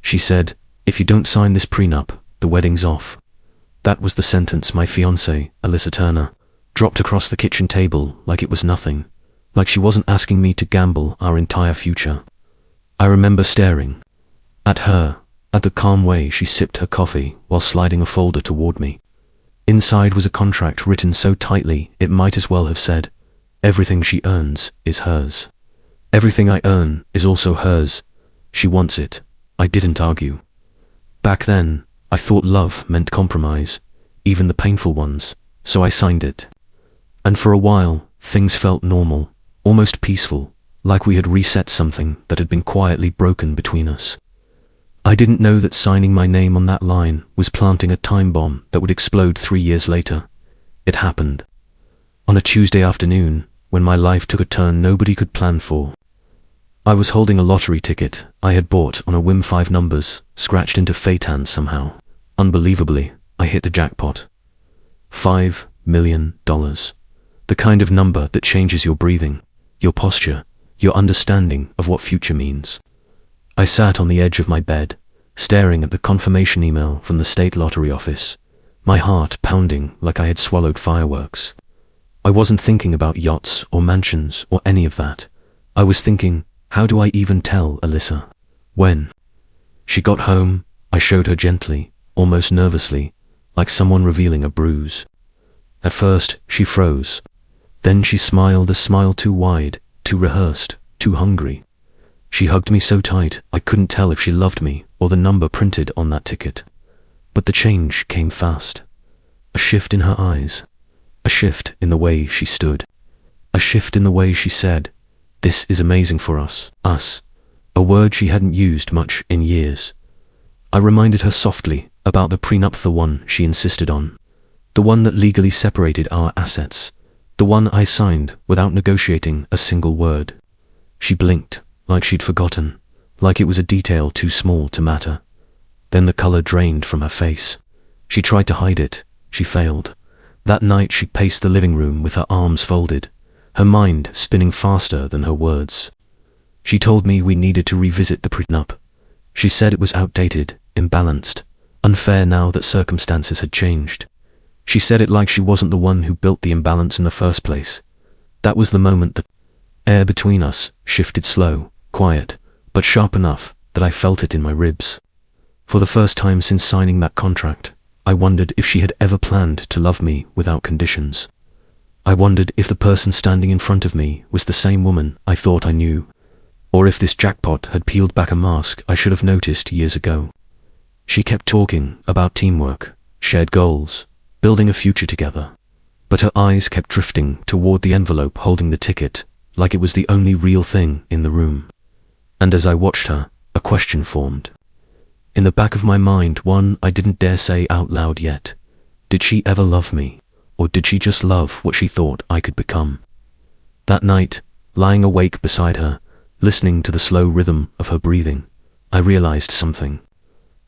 She said, "If you don't sign this prenup, the wedding's off." That was the sentence my fiancée, Alyssa Turner, dropped across the kitchen table like it was nothing, like she wasn't asking me to gamble our entire future. I remember staring at her, at the calm way she sipped her coffee while sliding a folder toward me. Inside was a contract written so tightly it might as well have said, "Everything she earns is hers. Everything I earn is also hers. She wants it." I didn't argue. Back then, I thought love meant compromise, even the painful ones, so I signed it. And for a while, things felt normal, almost peaceful, like we had reset something that had been quietly broken between us. I didn't know that signing my name on that line was planting a time bomb that would explode 3 years later. It happened. On a Tuesday afternoon, when my life took a turn nobody could plan for. I was holding a lottery ticket I had bought on a whim, 5 numbers, scratched into fate hands somehow. Unbelievably, I hit the jackpot. $5 million. The kind of number that changes your breathing, your posture, your understanding of what future means. I sat on the edge of my bed, staring at the confirmation email from the state lottery office, my heart pounding like I had swallowed fireworks. I wasn't thinking about yachts or mansions or any of that. I was thinking, how do I even tell Alyssa? When she got home, I showed her gently, almost nervously, like someone revealing a bruise. At first, she froze. Then she smiled, a smile too wide, too rehearsed, too hungry. She hugged me so tight I couldn't tell if she loved me or the number printed on that ticket. But the change came fast. A shift in her eyes. A shift in the way she stood. A shift in the way she said, "This is amazing for us." Us. A word she hadn't used much in years. I reminded her softly about the prenup, the one she insisted on. The one that legally separated our assets. The one I signed without negotiating a single word. She blinked, like she'd forgotten, like it was a detail too small to matter. Then the color drained from her face. She tried to hide it. She failed. That night she paced the living room with her arms folded, her mind spinning faster than her words. She told me we needed to revisit the prenup. She said it was outdated, imbalanced, unfair now that circumstances had changed. She said it like she wasn't the one who built the imbalance in the first place. That was the moment the air between us shifted, slow, quiet, but sharp enough that I felt it in my ribs. For the first time since signing that contract, I wondered if she had ever planned to love me without conditions. I wondered if the person standing in front of me was the same woman I thought I knew, or if this jackpot had peeled back a mask I should have noticed years ago. She kept talking about teamwork, shared goals, building a future together, but her eyes kept drifting toward the envelope holding the ticket, like it was the only real thing in the room. And as I watched her, a question formed. In the back of my mind, one I didn't dare say out loud yet. Did she ever love me, or did she just love what she thought I could become? That night, lying awake beside her, listening to the slow rhythm of her breathing, I realized something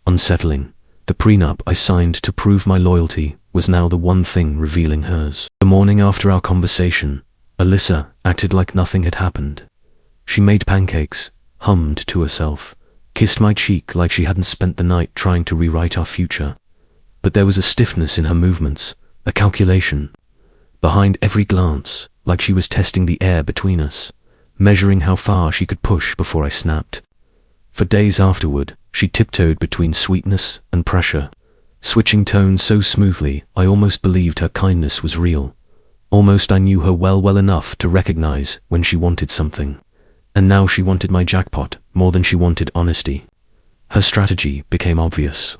unsettling. The prenup I signed to prove my loyalty was now the one thing revealing hers. The morning after our conversation, Alyssa acted like nothing had happened. She made pancakes, hummed to herself, kissed my cheek like she hadn't spent the night trying to rewrite our future. But there was a stiffness in her movements, a calculation. Behind every glance, like she was testing the air between us, measuring how far she could push before I snapped. For days afterward, she tiptoed between sweetness and pressure, switching tones so smoothly I almost believed her kindness was real. Almost I knew her well enough to recognize when she wanted something. And now she wanted my jackpot more than she wanted honesty. Her strategy became obvious.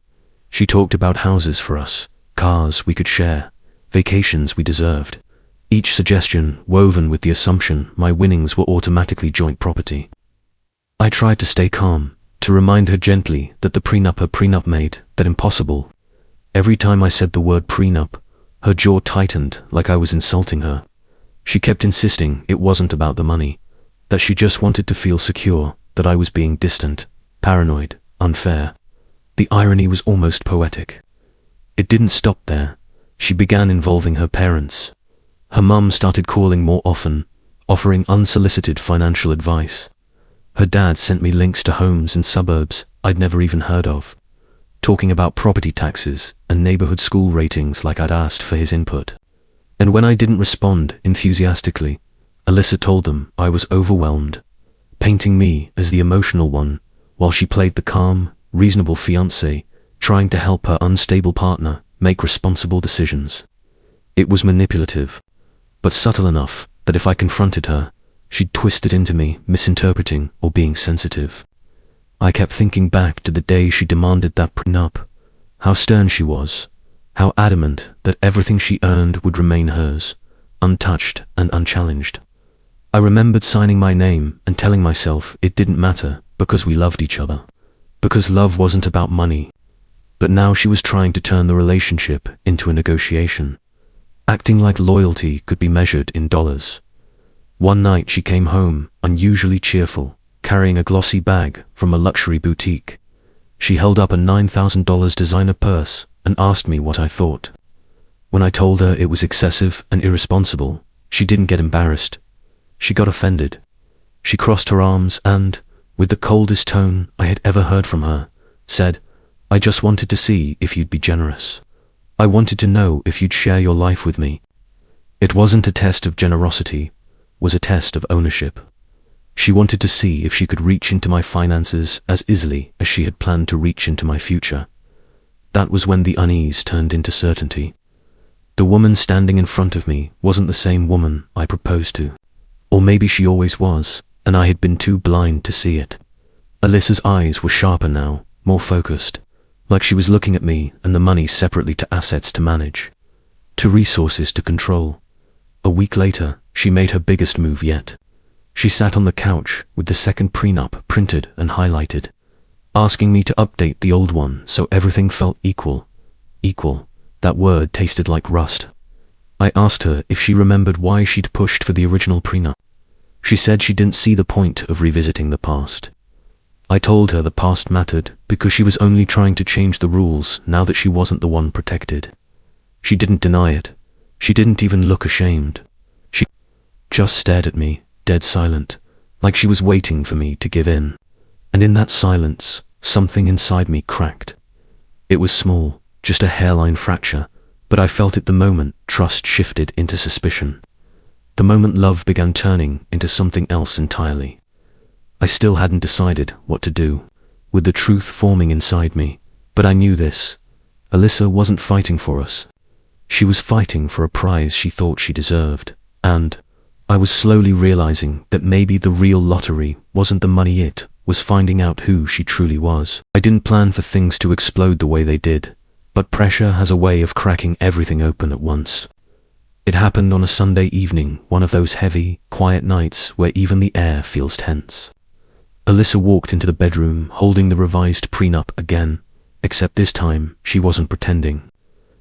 She talked about houses for us, cars we could share, vacations we deserved. Each suggestion woven with the assumption my winnings were automatically joint property. I tried to stay calm, to remind her gently that the prenup made that impossible. Every time I said the word prenup, her jaw tightened like I was insulting her. She kept insisting it wasn't about the money, that she just wanted to feel secure, that I was being distant, paranoid, unfair. The irony was almost poetic. It didn't stop there. She began involving her parents. Her mum started calling more often, offering unsolicited financial advice. Her dad sent me links to homes in suburbs I'd never even heard of, talking about property taxes and neighborhood school ratings like I'd asked for his input. And when I didn't respond enthusiastically, Alyssa told them I was overwhelmed, painting me as the emotional one, while she played the calm, reasonable fiancé, trying to help her unstable partner make responsible decisions. It was manipulative, but subtle enough that if I confronted her, she'd twist it into me misinterpreting or being sensitive. I kept thinking back to the day she demanded that prenup, how stern she was, how adamant that everything she earned would remain hers, untouched and unchallenged. I remembered signing my name and telling myself it didn't matter because we loved each other, because love wasn't about money. But now she was trying to turn the relationship into a negotiation, acting like loyalty could be measured in dollars. One night she came home unusually cheerful, carrying a glossy bag from a luxury boutique. She held up a $9,000 designer purse and asked me what I thought. When I told her it was excessive and irresponsible, she didn't get embarrassed. She got offended. She crossed her arms and, with the coldest tone I had ever heard from her, said, "I just wanted to see if you'd be generous. I wanted to know if you'd share your life with me." It wasn't a test of generosity, it was a test of ownership. She wanted to see if she could reach into my finances as easily as she had planned to reach into my future. That was when the unease turned into certainty. The woman standing in front of me wasn't the same woman I proposed to. Or maybe she always was, and I had been too blind to see it. Alyssa's eyes were sharper now, more focused, like she was looking at me and the money separately to assets to manage, to resources to control. A week later, she made her biggest move yet. She sat on the couch with the second prenup printed and highlighted, asking me to update the old one so everything felt equal. Equal, that word tasted like rust. I asked her if she remembered why she'd pushed for the original prenup. She said she didn't see the point of revisiting the past. I told her the past mattered because she was only trying to change the rules now that she wasn't the one protected. She didn't deny it. She didn't even look ashamed. She just stared at me, dead silent, like she was waiting for me to give in. And in that silence, something inside me cracked. It was small, just a hairline fracture, but I felt it the moment trust shifted into suspicion. The moment love began turning into something else entirely. I still hadn't decided what to do, with the truth forming inside me, but I knew this. Alyssa wasn't fighting for us. She was fighting for a prize she thought she deserved, and I was slowly realizing that maybe the real lottery wasn't the money, it was finding out who she truly was. I didn't plan for things to explode the way they did, but pressure has a way of cracking everything open at once. It happened on a Sunday evening, one of those heavy, quiet nights where even the air feels tense. Alyssa walked into the bedroom holding the revised prenup again, except this time she wasn't pretending.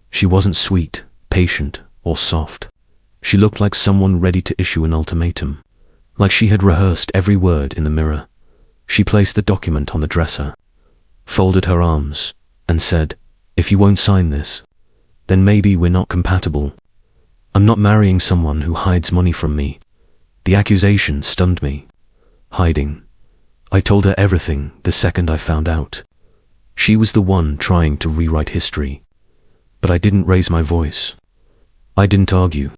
She wasn't sweet, patient, or soft. She looked like someone ready to issue an ultimatum, like she had rehearsed every word in the mirror. She placed the document on the dresser, folded her arms, and said, "If you won't sign this, then maybe we're not compatible. I'm not marrying someone who hides money from me." The accusation stunned me. Hiding. I told her everything the second I found out. She was the one trying to rewrite history. But I didn't raise my voice. I didn't argue.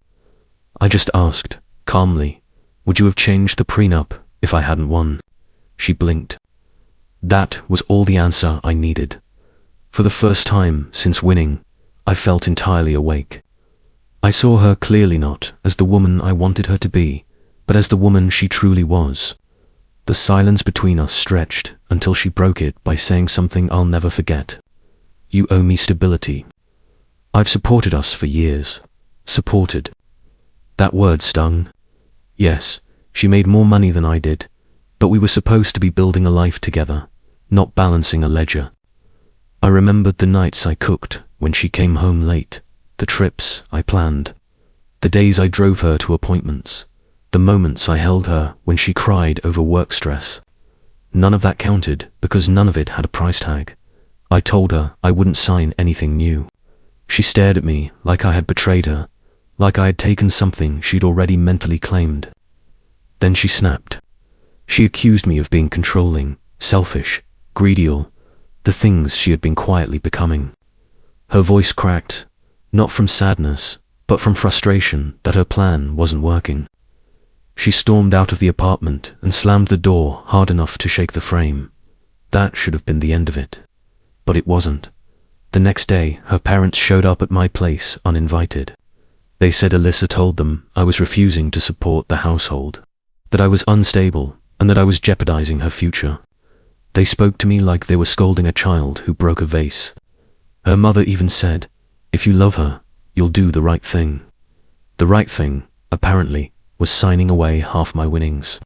I just asked, calmly, "Would you have changed the prenup if I hadn't won?" She blinked. That was all the answer I needed. For the first time since winning, I felt entirely awake. I saw her clearly not as the woman I wanted her to be, but as the woman she truly was. The silence between us stretched until she broke it by saying something I'll never forget. "You owe me stability. I've supported us for years." Supported. That word stung. Yes, she made more money than I did, but we were supposed to be building a life together, not balancing a ledger. I remembered the nights I cooked when she came home late, the trips I planned, the days I drove her to appointments, the moments I held her when she cried over work stress. None of that counted because none of it had a price tag. I told her I wouldn't sign anything new. She stared at me like I had betrayed her, like I had taken something she'd already mentally claimed. Then she snapped. She accused me of being controlling, selfish, greedy, or the things she had been quietly becoming. Her voice cracked, not from sadness, but from frustration that her plan wasn't working. She stormed out of the apartment and slammed the door hard enough to shake the frame. That should have been the end of it. But it wasn't. The next day, her parents showed up at my place uninvited. They said Alyssa told them I was refusing to support the household, that I was unstable, and that I was jeopardizing her future. They spoke to me like they were scolding a child who broke a vase. Her mother even said, "If you love her, you'll do the right thing." The right thing, apparently, was signing away half my winnings.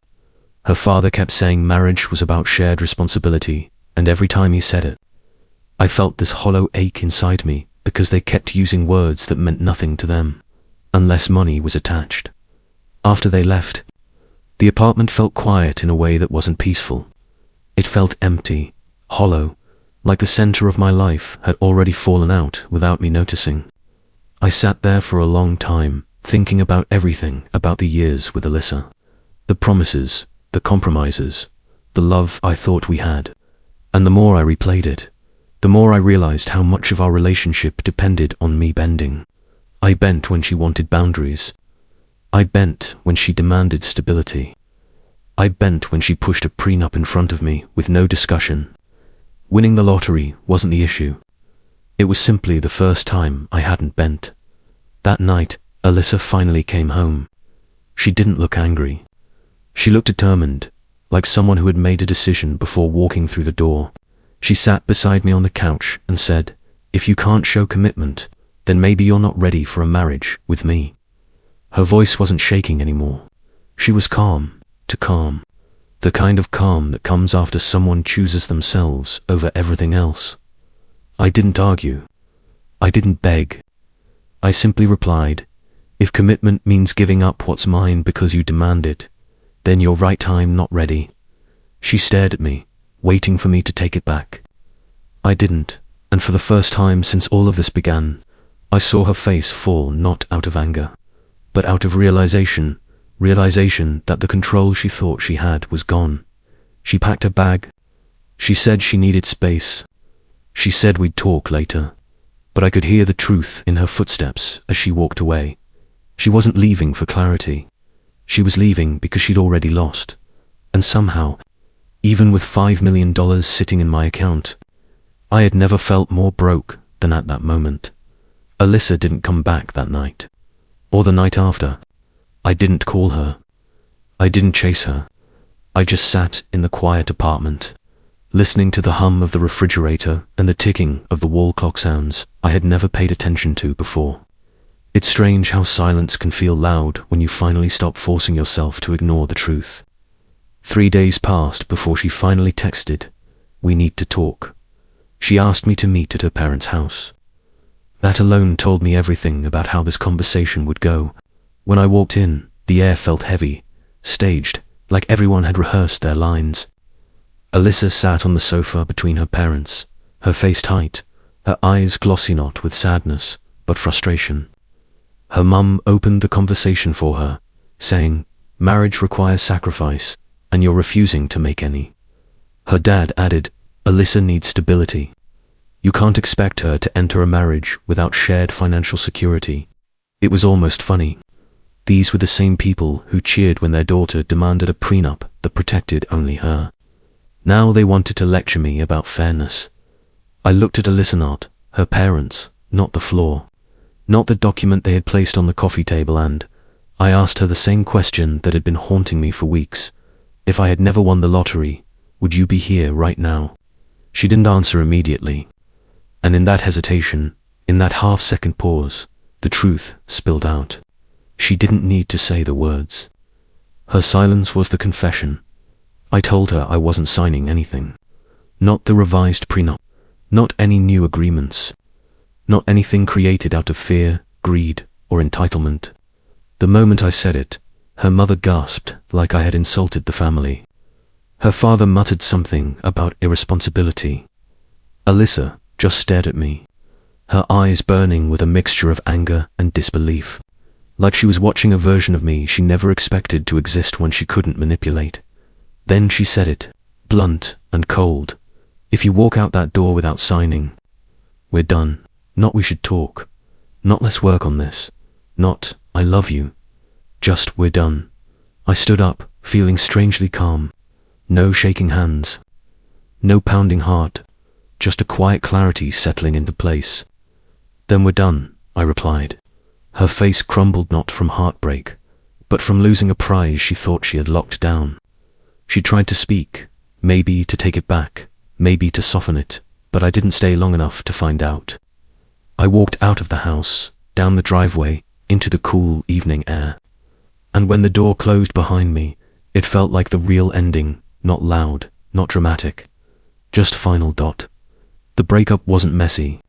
Her father kept saying marriage was about shared responsibility, and every time he said it, I felt this hollow ache inside me because they kept using words that meant nothing to them, unless money was attached. After they left, the apartment felt quiet in a way that wasn't peaceful. It felt empty, hollow, like the center of my life had already fallen out without me noticing. I sat there for a long time, thinking about everything about the years with Alyssa. The promises, the compromises, the love I thought we had. And the more I replayed it, the more I realized how much of our relationship depended on me bending. I bent when she wanted boundaries. I bent when she demanded stability. I bent when she pushed a prenup in front of me with no discussion. Winning the lottery wasn't the issue. It was simply the first time I hadn't bent. That night, Alyssa finally came home. She didn't look angry. She looked determined, like someone who had made a decision before walking through the door. She sat beside me on the couch and said, "If you can't show commitment, then maybe you're not ready for a marriage with me." Her voice wasn't shaking anymore. She was calm, too calm. The kind of calm that comes after someone chooses themselves over everything else. I didn't argue. I didn't beg. I simply replied, "If commitment means giving up what's mine because you demand it, then you're right, I'm not ready." She stared at me, waiting for me to take it back. I didn't, and for the first time since all of this began, I saw her face fall not out of anger, but out of realization that the control she thought she had was gone. She packed her bag. She said she needed space. She said we'd talk later, but I could hear the truth in her footsteps as she walked away. She wasn't leaving for clarity. She was leaving because she'd already lost. And somehow, even with $5 million sitting in my account, I had never felt more broke than at that moment. Alyssa didn't come back that night, or the night after. I didn't call her. I didn't chase her. I just sat in the quiet apartment, listening to the hum of the refrigerator and the ticking of the wall clock sounds I had never paid attention to before. It's strange how silence can feel loud when you finally stop forcing yourself to ignore the truth. 3 days passed before she finally texted, "We need to talk." She asked me to meet at her parents' house. That alone told me everything about how this conversation would go. When I walked in, the air felt heavy, staged, like everyone had rehearsed their lines. Alyssa sat on the sofa between her parents, her face tight, her eyes glossy not with sadness, but frustration. Her mum opened the conversation for her, saying, "Marriage requires sacrifice, and you're refusing to make any." Her dad added, "Alyssa needs stability. You can't expect her to enter a marriage without shared financial security." It was almost funny. These were the same people who cheered when their daughter demanded a prenup that protected only her. Now they wanted to lecture me about fairness. I looked at Alyssa, not her parents, not the floor, not the document they had placed on the coffee table, and I asked her the same question that had been haunting me for weeks. If I had never won the lottery, would you be here right now? She didn't answer immediately. And in that hesitation, in that half-second pause, the truth spilled out. She didn't need to say the words. Her silence was the confession. I told her I wasn't signing anything. Not the revised prenup. Not any new agreements. Not anything created out of fear, greed, or entitlement. The moment I said it, her mother gasped like I had insulted the family. Her father muttered something about irresponsibility. Alyssa just stared at me, her eyes burning with a mixture of anger and disbelief, like she was watching a version of me she never expected to exist when she couldn't manipulate. Then she said it, blunt and cold. If you walk out that door without signing, we're done. Not we should talk. Not let's work on this. Not I love you. Just we're done. I stood up, feeling strangely calm. No shaking hands. No pounding heart. Just a quiet clarity settling into place. Then we're done, I replied. Her face crumbled not from heartbreak, but from losing a prize she thought she had locked down. She tried to speak, maybe to take it back, maybe to soften it, but I didn't stay long enough to find out. I walked out of the house, down the driveway, into the cool evening air. And when the door closed behind me, it felt like the real ending, not loud, not dramatic. Just final dot. The breakup wasn't messy.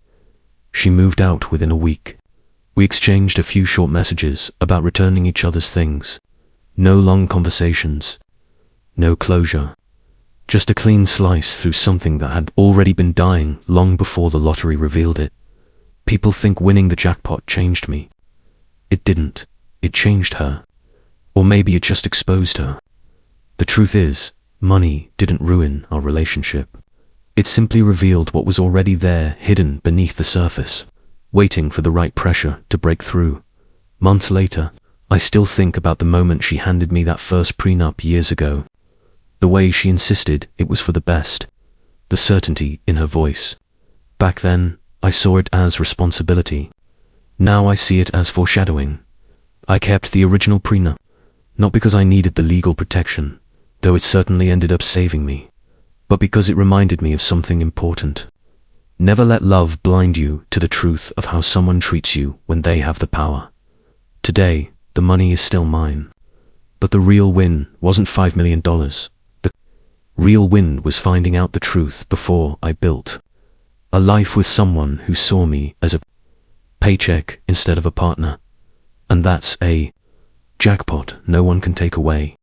She moved out within a week. We exchanged a few short messages about returning each other's things. No long conversations. No closure. Just a clean slice through something that had already been dying long before the lottery revealed it. People think winning the jackpot changed me. It didn't. It changed her. Or maybe it just exposed her. The truth is, money didn't ruin our relationship. It simply revealed what was already there, hidden beneath the surface, waiting for the right pressure to break through. Months later, I still think about the moment she handed me that first prenup years ago. The way she insisted it was for the best. The certainty in her voice. Back then, I saw it as responsibility. Now I see it as foreshadowing. I kept the original prenup, not because I needed the legal protection, though it certainly ended up saving me, but because it reminded me of something important. Never let love blind you to the truth of how someone treats you when they have the power. Today, the money is still mine. But the real win wasn't $5 million. The real win was finding out the truth before I built a life with someone who saw me as a paycheck instead of a partner. And that's a jackpot no one can take away.